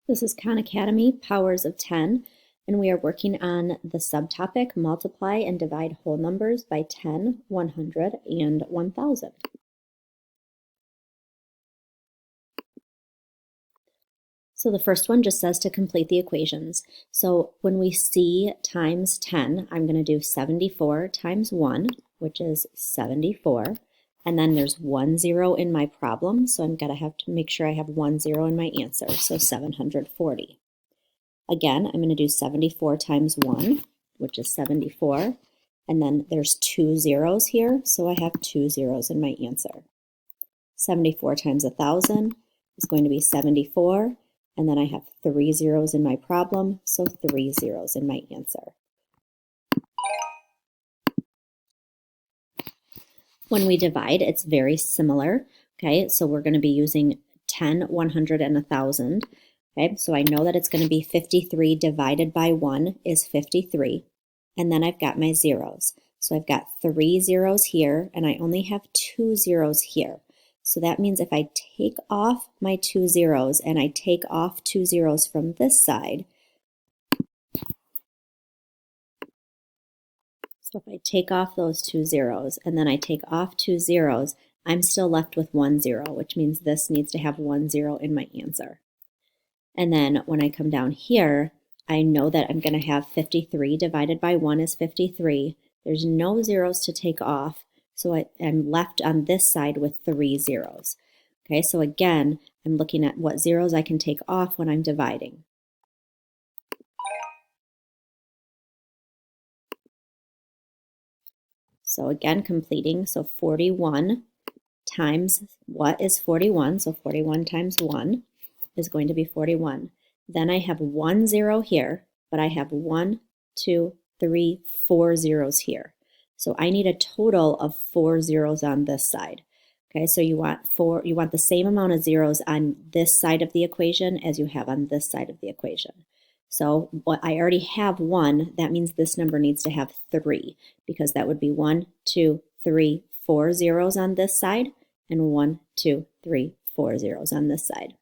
This is Khan Academy, Powers of 10, and we are working on the subtopic multiply and divide whole numbers by 10, 100, and 1000. So the first one just says to complete the equations. So when we see times 10, I'm going to do 74 times 1, which is 74. And then there's 1 0 in my problem, so I'm going to have to make sure I have 1 0 in my answer, so 740. Again, I'm going to do 74 times 1, which is 74. And then there's 2 zeros here, so I have 2 zeros in my answer. 74 times 1,000 is going to be 74. And then I have 3 zeros in my problem, so 3 zeros in my answer. When we divide, it's very similar. Okay, so we're going to be using 10, 100, and 1,000. Okay, so I know that it's going to be 53 divided by 1 is 53. And then I've got my zeros. So I've got 3 zeros here, and I only have 2 zeros here. So that means if I take off my 2 zeros and I take off 2 zeros from this side, so if I take off those 2 zeros and then I take off 2 zeros, I'm still left with 1 0, which means this needs to have 1 0 in my answer. And then when I come down here, I know that I'm going to have 53 divided by 1 is 53. There's no zeros to take off, so I'm left on this side with 3 zeros. Okay, so again, I'm looking at what zeros I can take off when I'm dividing. So again, completing, so 41 times what is 41? So 41 times 1 is going to be 41. Then I have 1 0 here, but I have 1, 2, 3, 4 zeros here. So I need a total of 4 zeros on this side. Okay, so you want the same amount of zeros on this side of the equation as you have on this side of the equation. So I already have 1, that means this number needs to have 3, because that would be 1, 2, 3, 4 zeros on this side, and 1, 2, 3, 4 zeros on this side.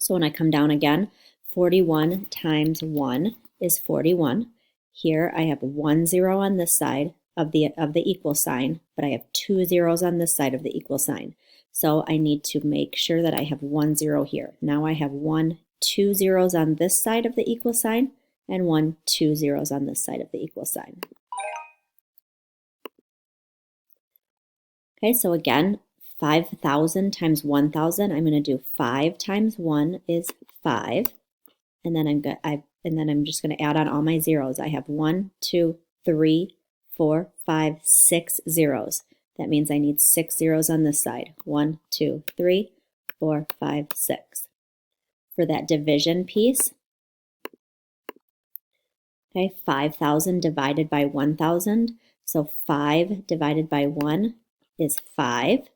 So when I come down again, 41 times 1 is 41. Here I have 1 0 on this side of the equal sign, but I have 2 zeros on this side of the equal sign. So I need to make sure that I have 1 0 here. Now I have 1, 2 zeros on this side of the equal sign, and 1, 2 zeros on this side of the equal sign. Okay, so again, 5,000 times 1,000, I'm going to do 5 times 1 is 5. And then I'm just going to add on all my zeros. I have 1, 2, 3, 4, 5, 6 zeros. That means I need 6 zeros on this side. 1, 2, 3, 4, 5, 6. For that division piece, okay, 5,000 divided by 1,000. So 5 divided by 1 is 5.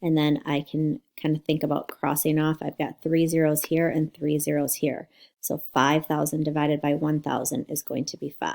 And then I can kind of think about crossing off. I've got 3 zeros here and 3 zeros here. So 5,000 divided by 1,000 is going to be 5.